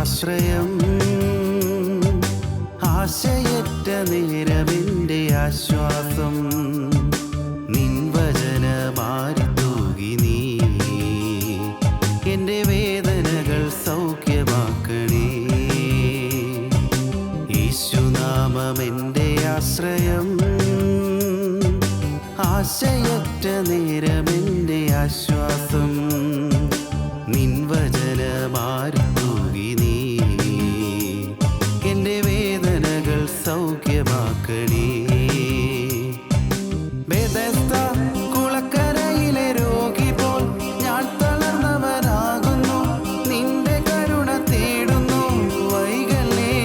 ആശ്രയം, ആശയറ്റ നേരമെൻ്റെ ആശ്വാസം. നിൻ വചനമാരി തൂകി നീ എൻ്റെ വേദനകൾ സൗഖ്യമാക്കണേ. യേശുനാമമെൻ്റെ ആശ്രയം, ആശയറ്റ നേരമെൻ്റെ ആശ്വാസം. നിൻ വചനമാരി തൂകി നീ എൻ്റെ വേദനകൾ സൗഖ്യമാക്കണേ. ബെഥസ്ദ കുളക്കരയിലെ രോഗി പോൽ ഞാൻ തളർന്നവനാകുന്നു. നിന്റെ കരുണ തേടുന്നു, വൈകല്ലേ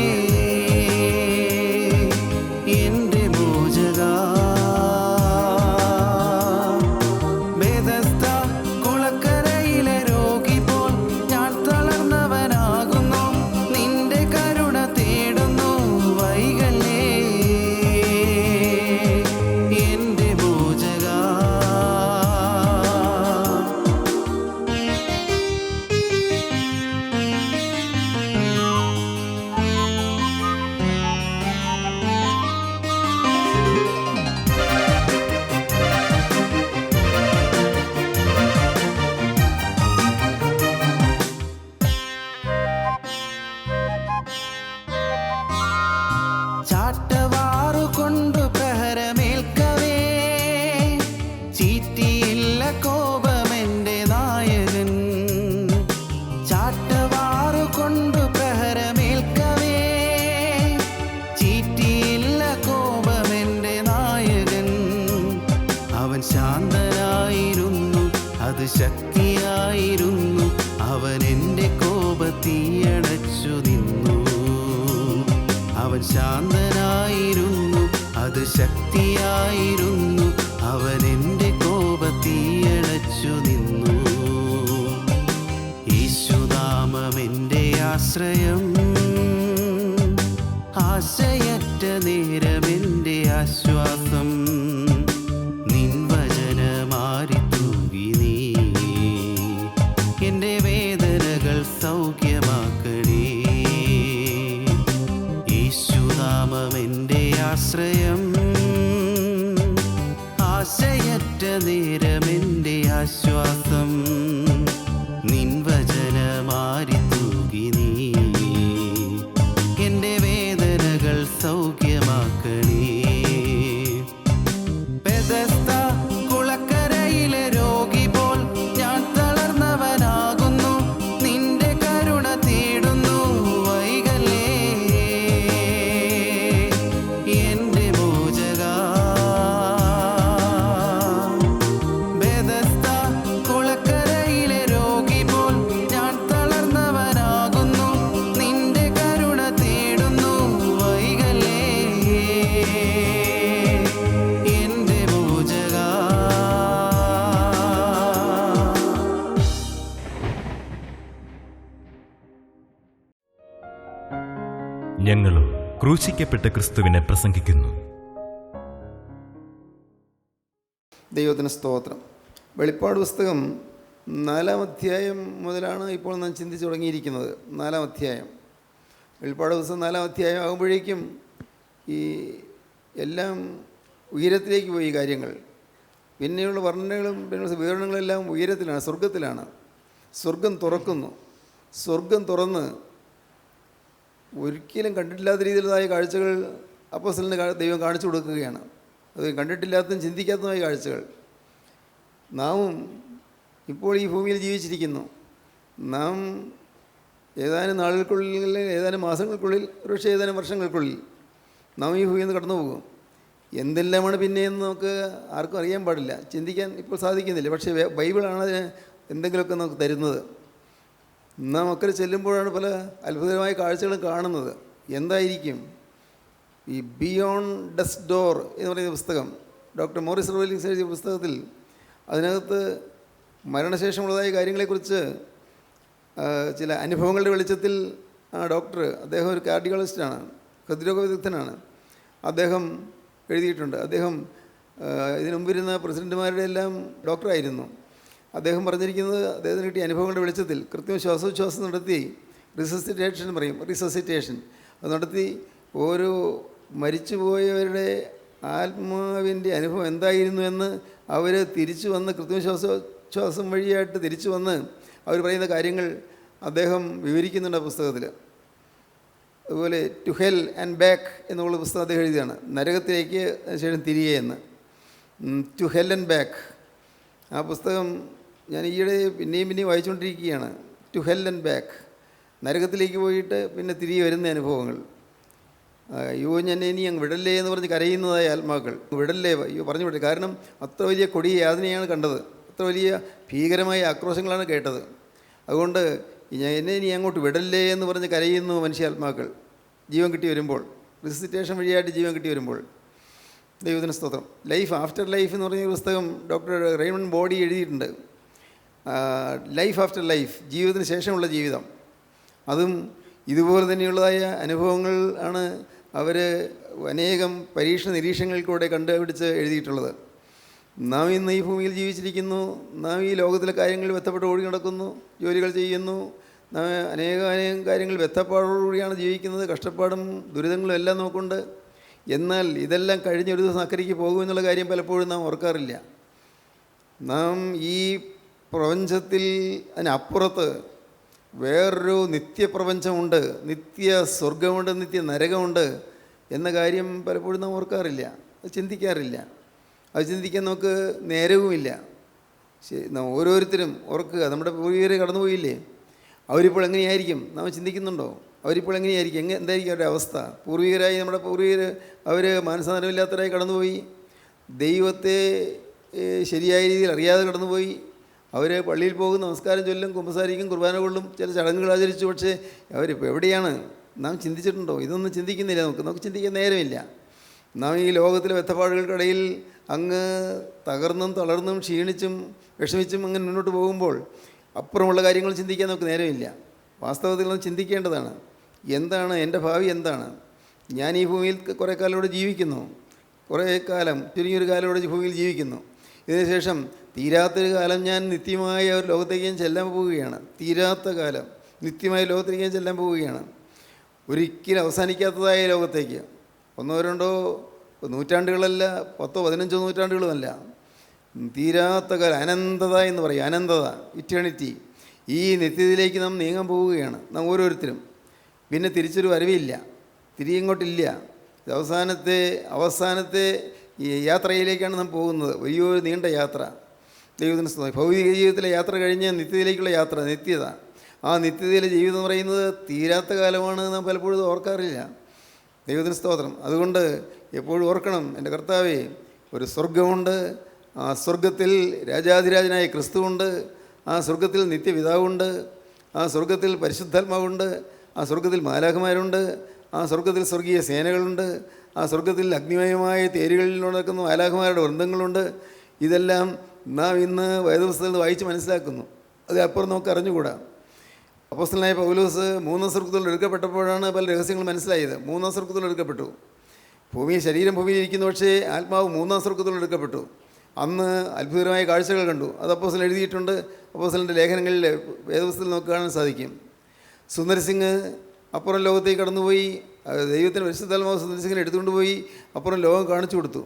എൻ്റെ മോചകാ. ബെഥസ്ദ കുളക്കരയിലെ രോഗി പോൽ ഞാൻ തളർന്നവനാകുന്നു. നിന്റെ കരുണ തേടുന്നു, വൈകല്ലേ എൻ്റെ മോചകാ. ചാട്ടവാറുകൊണ്ടു പ്രഹരമേൽക്കവേ ചീറ്റിയില്ല കോപമെൻ്റെ നായകൻ. ചാട്ടവാറുകൊണ്ടു പ്രഹരമേൽക്കവേ ചീറ്റിയില്ല കോപമെൻ്റെ നായകൻ. അവൻ ശാന്തനായിരുന്നു, അത് ശക്തിയായിരുന്നു. അവൻ എൻ്റെ കോപത്തീയണച്ചു നിന്നു. അവൻ ശാന്തനായിരുന്നു, അത് ശക്തിയായിരുന്നു. അവൻ എൻ്റെ കോപത്തീയണച്ചു നിന്നു. യേശുനാമമെൻ്റെ ആശ്രയം, ആശയറ്റ നേരമെൻ്റെ ആശ്വാസം. നിൻ വചനമാരി തൂകി നീ എൻ്റെ വേദനകൾ സൗഖ്യമാക്കണേ. യേശുനാമമെൻ്റെ ആശ്രയം, ആശയറ്റ നേരമെൻ്റെ ആശ്വാസം. നിൻ വചനമാരി തൂകി നീ എൻ്റെ വേദനകൾ സൗഖ്യമാക്കണേ. ബെഥസ്ദ കുളക്കരയിലെ രോഗി പോൽ ഞാൻ തളർന്നവനാകുന്നു. നിന്റെ കരുണ തേടുന്നു, വൈകല്ലേ എൻ്റെ മോചകാ. ബെഥസ്ദ കുളക്കരയിലെ രോഗി പോൽ ഞാൻ തളർന്നവനാകുന്നു. നിന്റെ കരുണ തേടുന്നു, വൈകല്ലേ എൻ്റെ മോചകാ. ഞങ്ങളും ക്രൂശിക്കപ്പെട്ട ക്രിസ്തുവിനെ പ്രസംഗിക്കുന്നു. ദൈവത്തിന് സ്തോത്രം. വെളിപ്പാട് പുസ്തകം 4-ാം അധ്യായം മുതലാണ് ഇപ്പോൾ നാം ചിന്തിച്ച് തുടങ്ങിയിരിക്കുന്നത്. 4-ാം അധ്യായം, വെളിപ്പാട് പുസ്തകം 4-ാം അധ്യായം ആകുമ്പോഴേക്കും ഈ എല്ലാം ഉയരത്തിലേക്ക് പോയി കാര്യങ്ങൾ. പിന്നെയുള്ള വർണ്ണനകളും പിന്നെയുള്ള വിവരണങ്ങളെല്ലാം ഉയരത്തിലാണ്, സ്വർഗത്തിലാണ്. സ്വർഗം തുറക്കുന്നു. സ്വർഗം തുറന്ന് ഒരിക്കലും കണ്ടിട്ടില്ലാത്ത രീതിയിലുള്ളതായ കാഴ്ചകൾ അപ്പോസ്തലന് ദൈവം കാണിച്ചു കൊടുക്കുകയാണ്. അത് കണ്ടിട്ടില്ലാത്തതും ചിന്തിക്കാത്തതുമായ കാഴ്ചകൾ. നാമും ഇപ്പോൾ ഈ ഭൂമിയിൽ ജീവിച്ചിരിക്കുന്നു. നാം ഏതാനും നാളുകൾക്കുള്ളിൽ, ഏതാനും മാസങ്ങൾക്കുള്ളിൽ, ഒരുപക്ഷെ ഏതാനും വർഷങ്ങൾക്കുള്ളിൽ നാം ഈ ഭൂമിയിൽ നിന്ന് കടന്നു പോകും. എന്തെല്ലാമാണ് പിന്നെയെന്ന് നമുക്ക് ആർക്കും അറിയാൻ പാടില്ല, ചിന്തിക്കാൻ ഇപ്പോൾ സാധിക്കുന്നില്ല. പക്ഷേ ബൈബിളാണ് അതിന് എന്തെങ്കിലുമൊക്കെ നമുക്ക് തരുന്നത്. നാം അക്കരെ ചെല്ലുമ്പോഴാണ് പല അത്ഭുതകരമായ കാഴ്ചകളും കാണുന്നത്. എന്തായിരിക്കും ഈ ബിയോണ്ട് ഡെത്ത് ഡോർ എന്ന് പറയുന്ന പുസ്തകം, ഡോക്ടർ മോറിസ് റോലിങ്സ് എഴുതിയ പുസ്തകത്തിൽ അതിനകത്ത് മരണശേഷമുള്ളതായ കാര്യങ്ങളെക്കുറിച്ച് ചില അനുഭവങ്ങളുടെ വെളിച്ചത്തിൽ ആ ഡോക്ടർ, അദ്ദേഹം ഒരു കാർഡിയോളജിസ്റ്റാണ്, ഹൃദ്രോഗ വിദഗ്ധനാണ്, അദ്ദേഹം എഴുതിയിട്ടുണ്ട്. അദ്ദേഹം ഇതിനു മുമ്പിരുന്ന പ്രസിഡന്റുമാരുടെ എല്ലാം ഡോക്ടറായിരുന്നു. അദ്ദേഹം പറഞ്ഞിരിക്കുന്നത് അദ്ദേഹത്തിന് കിട്ടിയ അനുഭവങ്ങളുടെ വെളിച്ചത്തിൽ കൃത്യം ശ്വാസോച്ഛ്വാസം നടത്തി റിസസിറ്റേഷൻ പറയും, റിസസിറ്റേഷൻ അത് നടത്തി ഓരോ മരിച്ചുപോയവരുടെ ആത്മാവിൻ്റെ അനുഭവം എന്തായിരുന്നു എന്ന് അവർ തിരിച്ചു വന്ന് കൃത്രിമശ്വാസം വഴിയായിട്ട് തിരിച്ചു വന്ന് അവർ പറയുന്ന കാര്യങ്ങൾ അദ്ദേഹം വിവരിക്കുന്നുണ്ട് ആ പുസ്തകത്തിൽ. അതുപോലെ ടു ഹെൽ ആൻഡ് ബാക്ക് എന്നുള്ള പുസ്തകം അദ്ദേഹം എഴുതിയാണ്, നരകത്തിലേക്ക് ശേഷം തിരികെ എന്ന്. ടു ഹെൽ ആൻഡ് ബാക്ക് ആ പുസ്തകം ഞാൻ ഈയിടെ പിന്നെയും വായിച്ചുകൊണ്ടിരിക്കുകയാണ്. ടു ഹെൽ ആൻഡ് ബാക്ക്, നരകത്തിലേക്ക് പോയിട്ട് പിന്നെ തിരികെ വരുന്ന അനുഭവങ്ങൾ. അയ്യോ ഞാൻ ഇനി അങ്ങ് വിടല്ലേ എന്ന് പറഞ്ഞ് കരയുന്നതായ ആത്മാക്കൾ, വിടല്ലേ അയ്യോ പറഞ്ഞു വിടേ. കാരണം അത്ര വലിയ കൊടിയ യാതനയാണ് കണ്ടത്, അത്ര വലിയ ഭീകരമായ ആക്രോശങ്ങളാണ് കേട്ടത്. അതുകൊണ്ട് എന്നെ ഇനി അങ്ങോട്ട് വിടല്ലേ എന്ന് പറഞ്ഞ് കരയുന്നു മനുഷ്യാത്മാക്കൾ ജീവൻ കിട്ടി വരുമ്പോൾ, റിസസിറ്റേഷൻ വഴിയായിട്ട് ജീവൻ കിട്ടി വരുമ്പോൾ. ദൈവത്തിന് സ്തോത്രം. ലൈഫ് ആഫ്റ്റർ ലൈഫ് എന്ന് പറഞ്ഞ പുസ്തകം ഡോക്ടർ റെയ്മണ്ട് ബോഡി എഴുതിയിട്ടുണ്ട്. ലൈഫ് ആഫ്റ്റർ ലൈഫ്, ജീവിതത്തിന് ശേഷമുള്ള ജീവിതം. അതും ഇതുപോലെ തന്നെയുള്ളതായ അനുഭവങ്ങൾ ആണ് അവർ അനേകം പരീക്ഷണ നിരീക്ഷണങ്ങൾക്കൂടെ കണ്ടുപിടിച്ച് എഴുതിയിട്ടുള്ളത്. നാം ഇന്ന് ഈ ഭൂമിയിൽ ജീവിച്ചിരിക്കുന്നു, നാം ഈ ലോകത്തിലെ കാര്യങ്ങളിൽ ബന്ധപ്പെട്ട് ഓടി നടക്കുന്നു, ജോലികൾ ചെയ്യുന്നു, നാം അനേകം കാര്യങ്ങൾ ബന്ധപ്പാടോടുകൂടിയാണ് ജീവിക്കുന്നത്, കഷ്ടപ്പാടും ദുരിതങ്ങളും എല്ലാം നോക്കുന്നുണ്ട്. എന്നാൽ ഇതെല്ലാം കഴിഞ്ഞൊരു ദിവസം അക്കരയ്ക്ക് പോകുമെന്നുള്ള കാര്യം പലപ്പോഴും നാം ഓർക്കാറില്ല. നാം ഈ പ്രപഞ്ചത്തിൽ അതിനപ്പുറത്ത് വേറൊരു നിത്യപ്രപഞ്ചമുണ്ട്, നിത്യ സ്വർഗമുണ്ട്, നിത്യ നരകമുണ്ട് എന്ന കാര്യം പലപ്പോഴും നാം ഓർക്കാറില്ല, അത് ചിന്തിക്കാറില്ല. അത് ചിന്തിക്കാൻ നമുക്ക് നേരവുമില്ല. നാം ഓരോരുത്തരും ഓർക്കുക, നമ്മുടെ പൂർവികർ കടന്നുപോയില്ലേ, അവരിപ്പോൾ എങ്ങനെയായിരിക്കും നാം ചിന്തിക്കുന്നുണ്ടോ? അവരിപ്പോൾ എങ്ങനെയായിരിക്കും, എന്തായിരിക്കും അവരുടെ അവസ്ഥ? പൂർവികരായി നമ്മുടെ പൂർവികർ അവർ മാനസാന്തരമില്ലാത്തവരായി കടന്നുപോയി, ദൈവത്തെ ശരിയായ രീതിയിൽ അറിയാതെ കടന്നുപോയി. അവർ പള്ളിയിൽ പോകും, നമസ്കാരം ചൊല്ലും, കുമ്പസാരിക്കും, കുർബാന കൊള്ളും, ചില ചടങ്ങുകൾ ആചരിച്ചു. പക്ഷേ അവരിപ്പോൾ എവിടെയാണ്? നാം ചിന്തിച്ചിട്ടുണ്ടോ? ഇതൊന്നും ചിന്തിക്കുന്നില്ല. നമുക്ക് ചിന്തിക്കാൻ നേരമില്ല. നാം ഈ ലോകത്തിലെ വെത്തപ്പാടുകൾക്കിടയിൽ അങ്ങ് തകർന്നും തളർന്നും ക്ഷീണിച്ചും വിഷമിച്ചും അങ്ങനെ മുന്നോട്ട് പോകുമ്പോൾ അപ്പുറമുള്ള കാര്യങ്ങൾ ചിന്തിക്കാൻ നമുക്ക് നേരമില്ല. വാസ്തവത്തിൽ നാം ചിന്തിക്കേണ്ടതാണ്, എന്താണ് എൻ്റെ ഭാവി, എന്താണ്? ഞാൻ ഈ ഭൂമിയിൽ കുറേ കാലം ഇവിടെ ജീവിക്കുന്നു, കുറേ കാലം, ചുരുങ്ങിയൊരു കാലം ഇവിടെ ഭൂമിയിൽ ജീവിക്കുന്നു. ഇതിനുശേഷം തീരാത്തൊരു കാലം ഞാൻ നിത്യമായ ഒരു ലോകത്തേക്ക് ഞാൻ ചെല്ലാൻ പോവുകയാണ്. തീരാത്ത കാലം, നിത്യമായ ലോകത്തേക്ക് ഞാൻ ചെല്ലാൻ പോവുകയാണ്. ഒരിക്കലും അവസാനിക്കാത്തതായ ലോകത്തേക്ക്. 1 2 നൂറ്റാണ്ടുകളല്ല, 10 15 നൂറ്റാണ്ടുകളുമല്ല, തീരാത്ത കാലം, അനന്തത എന്ന് പറയും, അനന്തത, ഇറ്റേണിറ്റി. ഈ നിത്യതയിലേക്ക് നാം നീങ്ങാൻ പോവുകയാണ്, നാം ഓരോരുത്തരും. പിന്നെ തിരിച്ചൊരു വരവില്ല, തിരികെ ഇങ്ങോട്ടില്ല. അവസാനത്തെ ഈ യാത്രയിലേക്കാണ് നാം പോകുന്നത്, വലിയൊരു നീണ്ട യാത്ര. ദൈവത്തിന് സ്തോത്രം. ഭൗതിക ജീവിതത്തിലെ യാത്ര കഴിഞ്ഞ് നിത്യതയിലേക്കുള്ള യാത്ര, നിത്യത. ആ നിത്യതയിലെ ജീവിതം എന്ന് പറയുന്നത് തീരാത്ത കാലമാണ്, നാം പലപ്പോഴും ഓർക്കാറില്ല. ദൈവത്തിന് സ്തോത്രം. അതുകൊണ്ട് എപ്പോഴും ഓർക്കണം, എൻ്റെ കർത്താവേ, ഒരു സ്വർഗമുണ്ട്, ആ സ്വർഗത്തിൽ രാജാധിരാജനായ ക്രിസ്തുവുണ്ട്, ആ സ്വർഗത്തിൽ നിത്യപിതാവുണ്ട്, ആ സ്വർഗത്തിൽ പരിശുദ്ധാത്മാവുണ്ട്, ആ സ്വർഗത്തിൽ മാലാഖമാരുണ്ട്, ആ സ്വർഗത്തിൽ സ്വർഗീയ സേനകളുണ്ട്, ആ സ്വർഗത്തിൽ അഗ്നിമയമായ തേരുകളിൽ നടക്കുന്ന മാലാഖമാരുടെ വൃന്ദങ്ങളുണ്ട്. ഇതെല്ലാം നാം ഇന്ന് വേദപുസ്തകത്തിൽ വായിച്ച് മനസ്സിലാക്കുന്നു. അത് അപ്പുറം നമുക്ക് അറിഞ്ഞുകൂടാ. അപ്പോസ്തലനായ പൗലോസ് 3 സ്വർഗത്തിൽ എടുക്കപ്പെട്ടപ്പോഴാണ് പല രഹസ്യങ്ങൾ മനസ്സിലായത്. 3 സ്വർഗത്തിൽ എടുക്കപ്പെട്ടു. ശരീരം ഭൂമിയിൽ ഇരിക്കുന്നു, പക്ഷേ ആത്മാവ് 3 സ്വർഗത്തിൽ എടുക്കപ്പെട്ടു. അന്ന് അത്ഭുതകരമായ കാഴ്ചകൾ കണ്ടു. അത് അപ്പോസ്തലൻ എഴുതിയിട്ടുണ്ട്. അപ്പോസ്തലൻ്റെ ലേഖനങ്ങളിൽ വേദപുസ്തകത്തിൽ നമുക്ക് കാണാൻ സാധിക്കും. സുന്ദർ സിംഗ് അപ്പുറം ലോകത്തേക്ക് കടന്നുപോയി. ദൈവത്തിന് പരിശുദ്ധാത്മാവ് സുന്ദർ സിംഗിനെ എടുത്തുകൊണ്ട് പോയി അപ്പുറം ലോകം കാണിച്ചു കൊടുത്തു.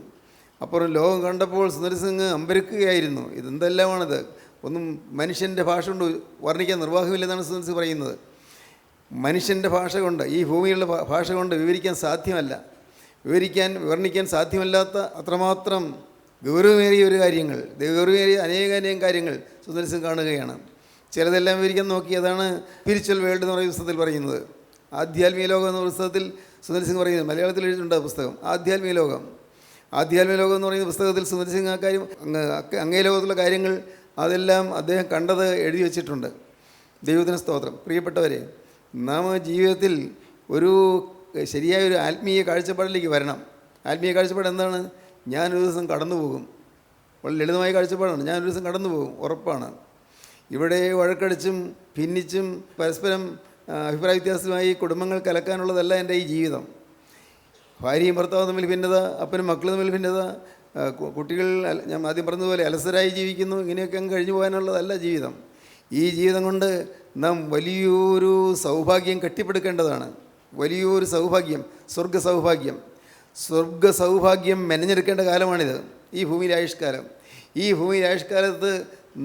അപ്പുറം ലോകം കണ്ടപ്പോൾ സുന്ദർ സിംഗ് അമ്പരക്കുകയായിരുന്നു. ഇതെന്തെല്ലാമാണിത്? ഒന്നും മനുഷ്യൻ്റെ ഭാഷ കൊണ്ട് വർണ്ണിക്കാൻ നിർവാഹമില്ലെന്നാണ് സുന്ദർ സിംഗ് പറയുന്നത്. മനുഷ്യൻ്റെ ഭാഷ കൊണ്ട്, ഈ ഭൂമിയിലുള്ള ഭാഷ കൊണ്ട് വിവരിക്കാൻ സാധ്യമല്ല, വർണ്ണിക്കാൻ സാധ്യമല്ലാത്ത അത്രമാത്രം ഗൗരവമേറിയ ഒരു കാര്യങ്ങൾ, ഗൗരവമേറിയ അനേകം കാര്യങ്ങൾ സുന്ദർ സിംഗ് കാണുകയാണ്. ചിലതെല്ലാം വിവരിക്കാൻ നോക്കി. അതാണ് സ്പിരിച്വൽ വേൾഡ് എന്ന് പറയുന്ന പുസ്തകത്തിൽ പറയുന്നത്. ആധ്യാത്മിക ലോകം എന്ന പുസ്തകത്തിൽ സുന്ദർ സിംഗ് പറയുന്നത്, മലയാളത്തിൽ എഴുതിയിട്ടുണ്ട് പുസ്തകം, ആധ്യാത്മിക ലോകം. ആധ്യാത്മിക ലോകം എന്ന് പറയുന്ന പുസ്തകത്തിൽ സുന്ദർ സിംഗ് ആ കാര്യം, അങ്ങേ ലോകത്തുള്ള കാര്യങ്ങൾ അതെല്ലാം അദ്ദേഹം കണ്ടത് എഴുതി വച്ചിട്ടുണ്ട്. ദൈവത്തിന് സ്തോത്രം. പ്രിയപ്പെട്ടവരെ, നാം ജീവിതത്തിൽ ഒരു ശരിയായ ഒരു ആത്മീയ കാഴ്ചപ്പാടിലേക്ക് വരണം. ആത്മീയ കാഴ്ചപ്പാട് എന്താണ്? ഞാനൊരു ദിവസം കടന്നു പോകും. വളരെ ലളിതമായ കാഴ്ചപ്പാടാണ്. ഞാനൊരു ദിവസം കടന്നു പോകും, ഉറപ്പാണ്. ഇവിടെ വഴക്കടിച്ചും ഭിന്നിച്ചും പരസ്പരം അഭിപ്രായ വ്യത്യാസമായി കുടുംബങ്ങൾ കലക്കാനുള്ളതല്ല എൻ്റെ ഈ ജീവിതം. ഭാര്യയും ഭർത്താവും തമ്മിൽ ഭിന്നത, അപ്പനും മക്കളും തമ്മിൽ ഭിന്നത, കുട്ടികൾ ഞാൻ ആദ്യം പറഞ്ഞതുപോലെ അലസരായി ജീവിക്കുന്നു. ഇങ്ങനെയൊക്കെ അങ്ങ് കഴിഞ്ഞു പോകാനുള്ളതല്ല ജീവിതം. ഈ ജീവിതം കൊണ്ട് നാം വലിയൊരു സൗഭാഗ്യം കെട്ടിപ്പടുക്കേണ്ടതാണ്. വലിയൊരു സൗഭാഗ്യം, സ്വർഗ സൗഭാഗ്യം മെനഞ്ഞെടുക്കേണ്ട കാലമാണിത്, ഈ ഭൂമിയിലെ ആയുഷ്കാലം. ഈ ഭൂമിയിലെ ആയുഷ്കാലത്ത്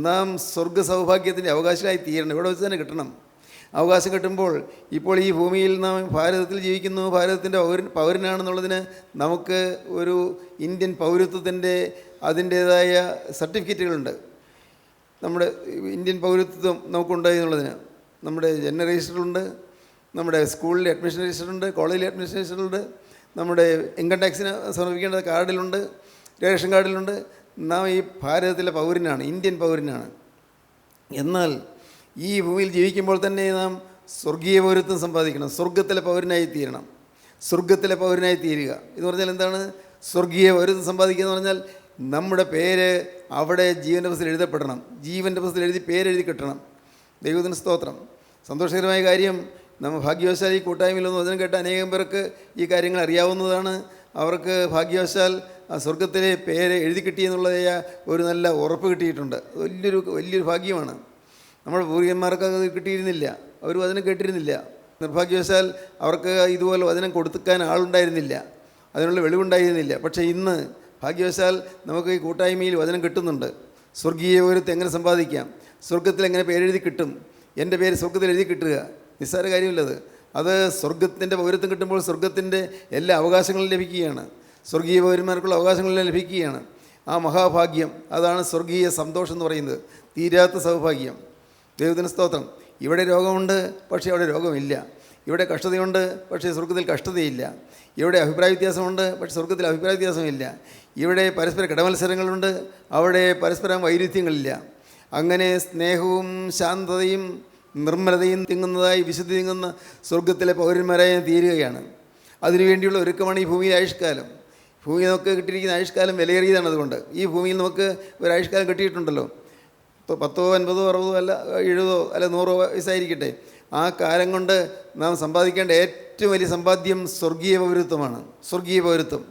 നാം സ്വർഗ സൗഭാഗ്യത്തിൻ്റെ അവകാശികളായി തീരണം. ഇവിടെ വെച്ച് തന്നെ കിട്ടണം. അവകാശം കിട്ടുമ്പോൾ ഇപ്പോൾ ഈ ഭൂമിയിൽ നാം ഭാരതത്തിൽ ജീവിക്കുന്നു, ഭാരതത്തിൻ്റെ പൗരനാണെന്നുള്ളതിന് നമുക്ക് ഒരു ഇന്ത്യൻ പൗരത്വത്തിൻ്റെ അതിൻ്റേതായ സർട്ടിഫിക്കറ്റുകളുണ്ട്. നമ്മുടെ ഇന്ത്യൻ പൗരത്വം നമുക്കുണ്ടായി എന്നുള്ളതിന് നമ്മുടെ ജനന രജിസ്റ്ററുണ്ട്, നമ്മുടെ സ്കൂളിലെ അഡ്മിഷൻ രജിസ്റ്ററുണ്ട്, കോളേജിലെ അഡ്മിഷൻ രജിസ്റ്ററുണ്ട്, നമ്മുടെ ഇൻകം ടാക്സിന് സമർപ്പിക്കേണ്ട കാർഡിലുണ്ട്, റേഷൻ കാർഡിലുണ്ട്. നാം ഈ ഭാരതത്തിലെ പൗരനാണ്, ഇന്ത്യൻ പൗരനാണ്. എന്നാൽ ഈ ഭൂമിയിൽ ജീവിക്കുമ്പോൾ തന്നെ നാം സ്വർഗീയ പൗരത്വം സമ്പാദിക്കണം, സ്വർഗത്തിലെ പൗരനായി തീരണം, സ്വർഗത്തിലെ പൗരനായി തീരുക എന്ന് പറഞ്ഞാൽ എന്താണ്? സ്വർഗീയ പൗരത്വം സമ്പാദിക്കുക എന്ന് പറഞ്ഞാൽ നമ്മുടെ പേര് അവിടെ ജീവൻ്റെ പുസ്തകത്തിൽ എഴുതപ്പെടണം, ജീവൻ്റെ പുസ്തകത്തിൽ എഴുതി പേരെഴുതി കിട്ടണം. ദൈവത്തിന് സ്തോത്രം. സന്തോഷകരമായ കാര്യം, നമ്മൾ ഭാഗ്യവശാൽ ഈ കൂട്ടായ്മയിലൊന്നും വചനം കേട്ട അനേകം പേർക്ക് ഈ കാര്യങ്ങൾ അറിയാവുന്നതാണ്. അവർക്ക് ഭാഗ്യവശാൽ ആ സ്വർഗത്തിലെ പേര് എഴുതി കിട്ടിയെന്നുള്ളതായ ഒരു നല്ല ഉറപ്പ് കിട്ടിയിട്ടുണ്ട്. വലിയൊരു ഭാഗ്യമാണ്. നമ്മുടെ പൂർവികന്മാർക്ക് അത് കിട്ടിയിരുന്നില്ല, അവർ വചനം കേട്ടിരുന്നില്ല. നിർഭാഗ്യവശാൽ അവർക്ക് ഇതുപോലെ വചനം കൊടുക്കാൻ ആളുണ്ടായിരുന്നില്ല, അതിനുള്ള വെളിവുണ്ടായിരുന്നില്ല. പക്ഷേ ഇന്ന് ഭാഗ്യവശാൽ നമുക്ക് ഈ കൂട്ടായ്മയിൽ വചനം കിട്ടുന്നുണ്ട്. സ്വർഗീയ പൗരത്വം എങ്ങനെ സമ്പാദിക്കാം, സ്വർഗത്തിൽ എങ്ങനെ പേരെഴുതി കിട്ടും, എൻ്റെ പേര് സ്വർഗത്തിൽ എഴുതി കിട്ടുക നിസ്സാര കാര്യമില്ലത്. അത് സ്വർഗത്തിൻ്റെ പൗരത്വം കിട്ടുമ്പോൾ സ്വർഗത്തിൻ്റെ എല്ലാ അവകാശങ്ങളും ലഭിക്കുകയാണ്, സ്വർഗീയ പൗരന്മാർക്കുള്ള അവകാശങ്ങളെല്ലാം ലഭിക്കുകയാണ്. ആ മഹാഭാഗ്യം, അതാണ് സ്വർഗീയ സന്തോഷം എന്ന് പറയുന്നത്, തീരാത്ത സൗഭാഗ്യം. ദൈവത്തിന് സ്തോത്രം. ഇവിടെ രോഗമുണ്ട്, പക്ഷേ അവിടെ രോഗമില്ല. ഇവിടെ കഷ്ടതയുണ്ട്, പക്ഷേ സ്വർഗത്തിൽ കഷ്ടതയില്ല. ഇവിടെ അഭിപ്രായ വ്യത്യാസമുണ്ട്, പക്ഷേ സ്വർഗത്തിൽ അഭിപ്രായ വ്യത്യാസമില്ല. ഇവിടെ പരസ്പര കിടമത്സരങ്ങളുണ്ട്, അവിടെ പരസ്പരം വൈരുദ്ധ്യങ്ങളില്ല. അങ്ങനെ സ്നേഹവും ശാന്തതയും നിർമ്മലതയും തിങ്ങുന്നതായി വിശുദ്ധി തിങ്ങുന്ന സ്വർഗത്തിലെ പൗരന്മാരായി തീരുകയാണ്. അതിനുവേണ്ടിയുള്ള ഒരുക്കമാണ് ഈ ഭൂമിയിലെ ആയുഷ്കാലം. ഭൂമി നമുക്ക് കിട്ടിയിരിക്കുന്ന ആയുഷ്കാലം വിലയേറിയതാണ്. അതുകൊണ്ട് ഈ ഭൂമിയിൽ നമുക്ക് ഒരു ആയുഷ്കാലം കിട്ടിയിട്ടുണ്ടല്ലോ. ഇപ്പോൾ 10, 50, 60 അല്ല 70 അല്ല 100 വയസ്സായിരിക്കട്ടെ, ആ കാലം കൊണ്ട് നാം സമ്പാദിക്കേണ്ട ഏറ്റവും വലിയ സമ്പാദ്യം സ്വർഗീയ പൗരത്വമാണ്. സ്വർഗീയ പൗരത്വം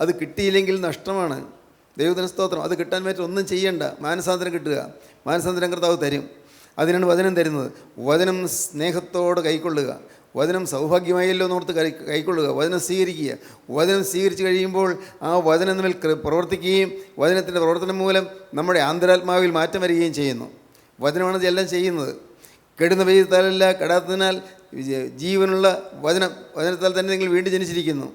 അത് കിട്ടിയില്ലെങ്കിൽ നഷ്ടമാണ്. ദൈവത്തിന് സ്തോത്രം. അത് കിട്ടാൻ വേണ്ടി ഒന്നും ചെയ്യേണ്ട, മാനസാന്തരം കിട്ടുക. മാനസാന്തരം കർത്താവ് തരും. അതിനാണ് വചനം തരുന്നത്. വചനം സ്നേഹത്തോടെ കൈക്കൊള്ളുക. വചനം സൗഭാഗ്യമായല്ലോ എന്നോർത്ത് കൈക്കൊള്ളുക. വചനം സ്വീകരിക്കുക. വചനം സ്വീകരിച്ച് കഴിയുമ്പോൾ ആ വചനം തമ്മിൽ പ്രവർത്തിക്കുകയും വചനത്തിൻ്റെ പ്രവർത്തനം മൂലം നമ്മുടെ ആന്തരാത്മാവിൽ മാറ്റം വരികയും ചെയ്യുന്നു. വചനമാണ് ഇതെല്ലാം ചെയ്യുന്നത്. കെടുന്ന ബീജത്താലല്ല, കെടാത്തതിനാൽ ജീവനുള്ള വചനത്താൽ തന്നെ നിങ്ങൾ വീണ്ടും ജനിച്ചിരിക്കുന്നു.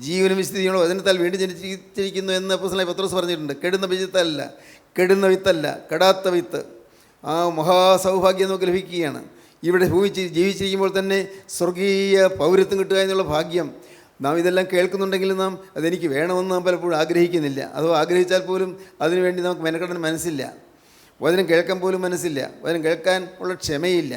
ജീവനും വിശുദ്ധിയുള്ള വചനത്താൽ വീണ്ടും ജനിച്ചിരിക്കുന്നു എന്ന് അപ്പോസ്തലനായ പത്രോസ് പറഞ്ഞിട്ടുണ്ട്. കെടുന്ന ബീജത്താലല്ല, കെടുന്ന വിത്തല്ല, കെടാത്ത വിത്ത്. ആ മഹാസൗഭാഗ്യം നമുക്ക് ലഭിക്കുകയാണ്. ഇവിടെ ജീവിച്ചിരിക്കുമ്പോൾ തന്നെ സ്വർഗീയ പൗരത്വം കിട്ടുക എന്നുള്ള ഭാഗ്യം. നാം ഇതെല്ലാം കേൾക്കുന്നുണ്ടെങ്കിലും നാം അതെനിക്ക് വേണമെന്ന് നാം പലപ്പോഴും ആഗ്രഹിക്കുന്നില്ല. അഥവാ ആഗ്രഹിച്ചാൽ പോലും അതിനുവേണ്ടി നമുക്ക് മെനക്കെടാൻ മനസ്സില്ല. വചനം കേൾക്കാൻ പോലും മനസ്സില്ല. വചനം കേൾക്കാൻ ഉള്ള ക്ഷമയില്ല.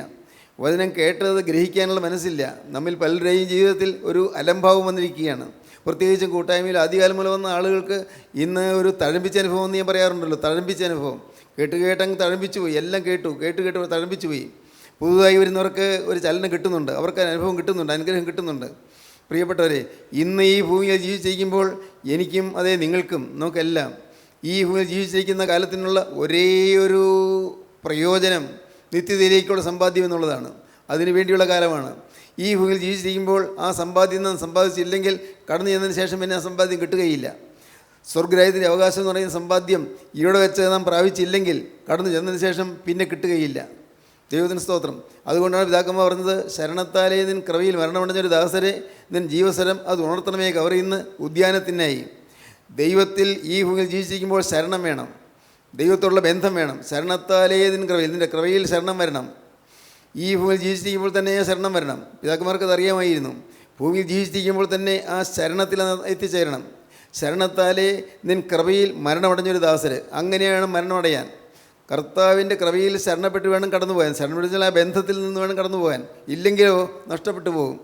വചനം കേട്ടത് ഗ്രഹിക്കാനുള്ള മനസ്സില്ല. നമ്മിൽ പലരുടെയും ജീവിതത്തിൽ ഒരു അലംഭാവം വന്നിരിക്കുകയാണ്. പ്രത്യേകിച്ചും കൂട്ടായ്മയിൽ ആദ്യകാലം മുതൽ വന്ന ആളുകൾക്ക് ഇന്ന് ഒരു തഴമ്പിച്ച അനുഭവം എന്ന് ഞാൻ പറയാറുണ്ടല്ലോ. തഴമ്പിച്ച അനുഭവം. കേട്ടങ്ങ് തഴമ്പിച്ചു പോയി. എല്ലാം കേട്ടു തഴമ്പിച്ചു പോയി. പുതുതായി വരുന്നവർക്ക് ഒരു ചലനം കിട്ടുന്നുണ്ട്, അവർക്ക് അനുഭവം കിട്ടുന്നുണ്ട്, അനുഗ്രഹം കിട്ടുന്നുണ്ട്. പ്രിയപ്പെട്ടവരെ, ഇന്ന് ഈ ഭൂമിയിൽ ജീവിച്ചിരിക്കുമ്പോൾ എനിക്കും അതേ നിങ്ങൾക്കും നമുക്കെല്ലാം ഈ ഭൂമിയിൽ ജീവിച്ചിരിക്കുന്ന കാലത്തിനുള്ള ഒരേ ഒരു പ്രയോജനം നിത്യതയിലേക്കുള്ള സമ്പാദ്യം എന്നുള്ളതാണ്. അതിനു വേണ്ടിയുള്ള കാലമാണ്. ഈ ഭൂമിയിൽ ജീവിച്ചിരിക്കുമ്പോൾ ആ സമ്പാദ്യം നാം സമ്പാദിച്ചില്ലെങ്കിൽ കടന്നു ചെന്നതിന് ശേഷം പിന്നെ ആ സമ്പാദ്യം കിട്ടുകയില്ല. സ്വർഗരാജ്യത്തിൻ്റെ അവകാശം എന്ന് പറയുന്ന സമ്പാദ്യം ഇവിടെ വെച്ച് നാം പ്രാപിച്ചില്ലെങ്കിൽ കടന്നു ചെന്നതിന് ശേഷം പിന്നെ കിട്ടുകയില്ല. ദൈവത്തിന് സ്തോത്രം. അതുകൊണ്ടാണ് പിതാക്കന്മാർ പറഞ്ഞത്, ശരണത്താലേ നിൻ കൃപയിൽ മരണമടഞ്ഞൊരു ദാസരെ നിൻ ജീവസ്വരം അത് ഉണർത്തണമേ കവറിയുന്ന ഉദ്യാനത്തിനായി. ദൈവത്തിൽ ഈ ഭൂമിയിൽ ജീവിച്ചിരിക്കുമ്പോൾ ശരണം വേണം, ദൈവത്തോടുള്ള ബന്ധം വേണം. ശരണത്താലേ നിൻ കൃപയിൽ, നിൻ്റെ കൃപയിൽ ശരണം വരണം. ഈ ഭൂമിയിൽ ജീവിച്ചിരിക്കുമ്പോൾ തന്നെ ശരണം വരണം. പിതാക്കന്മാർക്ക് അത് അറിയാമായിരുന്നു. ഭൂമിയിൽ ജീവിച്ചിരിക്കുമ്പോൾ തന്നെ ആ ശരണത്തിൽ എത്തിച്ചേരണം. ശരണത്താലേ നിൻ കൃപയിൽ മരണമടഞ്ഞൊരു ദാസര്, അങ്ങനെയാണ് മരണമടയാൻ. കർത്താവിൻ്റെ കൃപയിൽ ശരണപ്പെട്ട് വേണം കടന്നു പോകാൻ. ശരണപ്പെട്ടാൽ ആ ബന്ധത്തിൽ നിന്ന് വേണം കടന്നു പോകാൻ. ഇല്ലെങ്കിലോ നഷ്ടപ്പെട്ടു പോകും.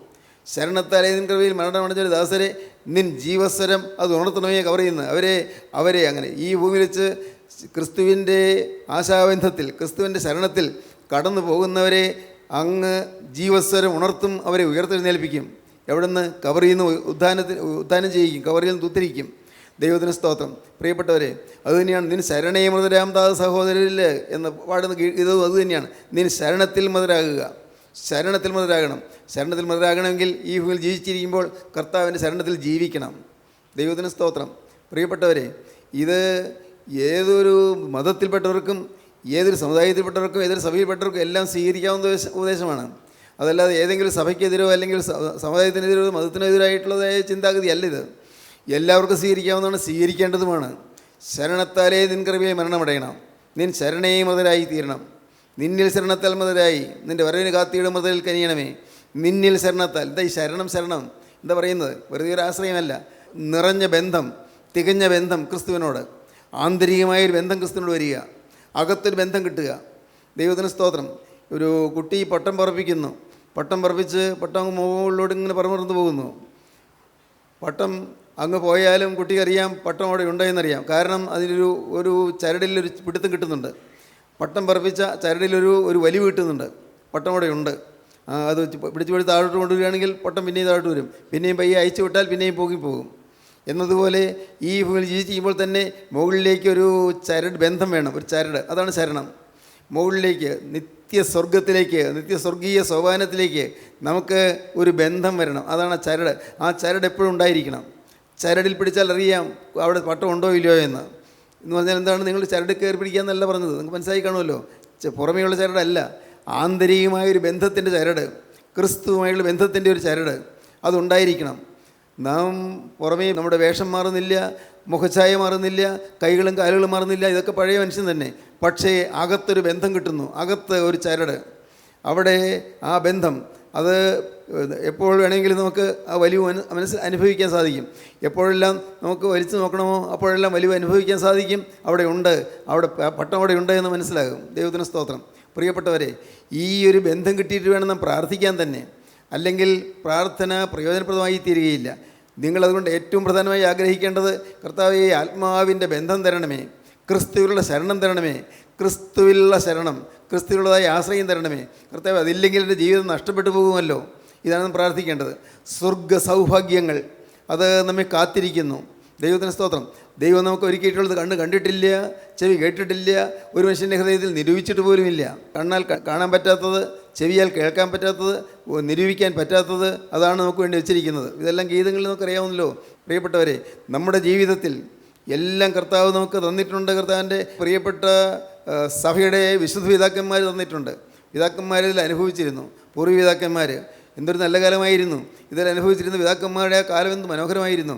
ശരണത്താലേ നിൻ കൃപയിൽ മരണമടഞ്ഞൊരു ദാസരെ നിൻ ജീവസ്വരം അത് ഉണർത്തണമേ കവറിയുന്നു. അവരെ അങ്ങനെ ഈ ഭൂമിയിൽ വെച്ച് ക്രിസ്തുവിൻ്റെ ആശാബന്ധത്തിൽ, ക്രിസ്തുവിൻ്റെ ശരണത്തിൽ കടന്നു പോകുന്നവരെ അങ്ങ് ജീവസ്വരം ഉണർത്തും, അവരെ ഉയർത്തെഴുന്നേൽപ്പിക്കും. എവിടെ നിന്ന്? കവറിയിൽ നിന്ന് ഉദ്ധാനം ചെയ്യിക്കും, കവറിയിൽ നിന്ന് ഉദ്ധരിക്കും. ദൈവത്തിന് സ്തോത്രം. പ്രിയപ്പെട്ടവരെ, അതുതന്നെയാണ് നിൻ ശരണേ മൃതരാം താ സഹോദരരിൽ എന്ന് പാടുന്ന ഇത് അതുതന്നെയാണ്. നിൻ ശരണത്തിൽ മൃതരാകുക, ശരണത്തിൽ മൃതരാകണം. ശരണത്തിൽ മൃതരാകണമെങ്കിൽ ഈ ഭൂമിയിൽ ജീവിച്ചിരിക്കുമ്പോൾ കർത്താവിൻ്റെ ശരണത്തിൽ ജീവിക്കണം. ദൈവത്തിന് സ്തോത്രം. പ്രിയപ്പെട്ടവരെ, ഇത് ഏതൊരു മതത്തിൽപ്പെട്ടവർക്കും ഏതൊരു സമുദായത്തിൽപ്പെട്ടവർക്കും ഏതൊരു സഭയിൽപ്പെട്ടവർക്കും എല്ലാം സ്വീകരിക്കാവുന്ന ഉപദേശമാണ്. അതല്ലാതെ ഏതെങ്കിലും സഭയ്ക്കെതിരോ അല്ലെങ്കിൽ സമുദായത്തിനെതിരോ മതത്തിനെതിരായിട്ടുള്ളതായ ചിന്താഗതിയല്ല ഇത്. എല്ലാവർക്കും സ്വീകരിക്കാവുന്നതാണ്, സ്വീകരിക്കേണ്ടതുമാണ്. ശരണത്താലേ നിൻ കൃപയെ മരണമടയണം, നിൻ ശരണേ മൃതരായി തീരണം. നിന്നിൽ ശരണത്താൽ മൃതരായി നിൻ്റെ വരവിന് കാത്തിയുടെ മൃതരിൽ കനിയണമേ. നിന്നിൽ ശരണത്താൽ. എന്താ ഈ ശരണം? ശരണം എന്താ പറയുന്നത്? വെറുതെ ഒരു ആശ്രയമല്ല, നിറഞ്ഞ ബന്ധം, തികഞ്ഞ ബന്ധം ക്രിസ്തുവിനോട്, ആന്തരികമായൊരു ബന്ധം ക്രിസ്തുവിനോട് വരിക, അകത്തൊരു ബന്ധം കിട്ടുക. ദൈവത്തിന് സ്തോത്രം. ഒരു കുട്ടി പട്ടം പറപ്പിക്കുന്നു, പട്ടം പറപ്പിച്ച് പട്ടം അങ്ങ് മുകളിലോട്ട് ഇങ്ങനെ പറമർന്നു പോകുന്നു. പട്ടം അങ്ങ് പോയാലും കുട്ടിക്കറിയാം പട്ടം അവിടെ ഉണ്ടെന്നറിയാം. കാരണം അതിലൊരു ചരടിലൊരു പിടുത്തം കിട്ടുന്നുണ്ട്. പട്ടം പറപ്പിച്ച ചരടിലൊരു വലിവ് കിട്ടുന്നുണ്ട്. പട്ടം അവിടെ ഉണ്ട്. അത് പിടിച്ച് താഴോട്ട് കൊണ്ടുവരികയാണെങ്കിൽ പട്ടം പിന്നെയും താഴോട്ട് വരും. പിന്നെയും പയ്യെ അയച്ചു വിട്ടാൽ പിന്നെയും പോകും. എന്നതുപോലെ ഈ ഭൂമിയിൽ ജീവിച്ചിരിക്കുമ്പോൾ തന്നെ മുകളിലേക്കൊരു ചരട് ബന്ധം വേണം, ഒരു ചരട്. അതാണ് ശരണം. മുകളിലേക്ക് നിത്യസ്വർഗത്തിലേക്ക്, നിത്യസ്വർഗീയ സോപാനത്തിലേക്ക് നമുക്ക് ഒരു ബന്ധം വരണം. അതാണ് ചരട്. ആ ചരട് എപ്പോഴും ഉണ്ടായിരിക്കണം. ചരടിൽ പിടിച്ചാൽ അറിയാം അവിടെ പട്ടം ഉണ്ടോ ഇല്ലയോ എന്ന് പറഞ്ഞാൽ എന്താണ്? നിങ്ങൾ ചരട് കയറി പിടിക്കാമെന്നല്ല പറഞ്ഞത്. നിങ്ങൾക്ക് മനസ്സിലായി കാണുമല്ലോ. പുറമേയുള്ള ചരടല്ല, ആന്തരികമായൊരു ബന്ധത്തിൻ്റെ ചരട്, ക്രിസ്തുവുമായുള്ള ബന്ധത്തിൻ്റെ ഒരു ചരട് അതുണ്ടായിരിക്കണം. നാം പുറമേ നമ്മുടെ വേഷം മാറുന്നില്ല, മുഖഛായ മാറുന്നില്ല, കൈകളും കാലുകളും മാറുന്നില്ല, ഇതൊക്കെ പഴയ മനുഷ്യൻ തന്നെ. പക്ഷേ അകത്തൊരു ബന്ധം കിട്ടുന്നു, അകത്ത് ഒരു ചരട്. അവിടെ ആ ബന്ധം അത് എപ്പോൾ വേണമെങ്കിലും നമുക്ക് ആ വലിവ് അനുഭവിക്കാൻ സാധിക്കും. എപ്പോഴെല്ലാം നമുക്ക് വലിച്ചു നോക്കണമോ അപ്പോഴെല്ലാം വലിവ് അനുഭവിക്കാൻ സാധിക്കും. അവിടെ ഉണ്ട്, അവിടെ പട്ടം അവിടെ ഉണ്ട് എന്ന് മനസ്സിലാകും. ദൈവത്തിന് സ്തോത്രം. പ്രിയപ്പെട്ടവരെ, ഈ ഒരു ബന്ധം കിട്ടിയിട്ട് വേണം നാം പ്രാർത്ഥിക്കാൻ തന്നെ. അല്ലെങ്കിൽ പ്രാർത്ഥന പ്രയോജനപ്രദമായി തീരുകയില്ല. നിങ്ങളതുകൊണ്ട് ഏറ്റവും പ്രധാനമായി ആഗ്രഹിക്കേണ്ടത് കർത്താവേ, ആത്മാവിൻ്റെ ബന്ധം തരണമേ, ക്രിസ്തുവിലുള്ള ശരണം തരണമേ, ക്രിസ്തുവിലുള്ള ശരണം, ക്രിസ്തുവിലുള്ളതായ ആശ്രയം തരണമേ കർത്താവേ. അതില്ലെങ്കിൽ എൻ്റെ ജീവിതം നഷ്ടപ്പെട്ടു പോകുമല്ലോ. ഇതാണ് നാം പ്രാർത്ഥിക്കേണ്ടത്. സ്വർഗ സൗഭാഗ്യങ്ങൾ അത് നമ്മെ കാത്തിരിക്കുന്നു. ദൈവത്തിന് സ്തോത്രം. ദൈവം നമുക്ക് ഒരുക്കിയിട്ടുള്ളത് കണ്ണ് കണ്ടിട്ടില്ല, ചെവി കേട്ടിട്ടില്ല, ഒരു മനുഷ്യൻ്റെ ഹൃദയത്തിൽ നിരൂപിച്ചിട്ട് പോലുമില്ല. കണ്ണാൽ കാണാൻ പറ്റാത്തത്, ചെവിയാൽ കേൾക്കാൻ പറ്റാത്തത്, നിരൂപിക്കാൻ പറ്റാത്തത്, അതാണ് നമുക്ക് വേണ്ടി വെച്ചിരിക്കുന്നത്. ഇതെല്ലാം ഗീതങ്ങളിൽ നമുക്കറിയാവുന്നല്ലോ. പ്രിയപ്പെട്ടവരെ, നമ്മുടെ ജീവിതത്തിൽ എല്ലാം കർത്താവ് നമുക്ക് തന്നിട്ടുണ്ട്. കർത്താവിൻ്റെ പ്രിയപ്പെട്ട സഭയുടെ വിശുദ്ധ പിതാക്കന്മാർ തന്നിട്ടുണ്ട്. പിതാക്കന്മാരിൽ അനുഭവിച്ചിരുന്നു. പൂർവ്വപിതാക്കന്മാർ എന്തൊരു നല്ല കാലമായിരുന്നു. ഇതിൽ അനുഭവിച്ചിരുന്ന പിതാക്കന്മാരുടെ കാലം എന്ത് മനോഹരമായിരുന്നു.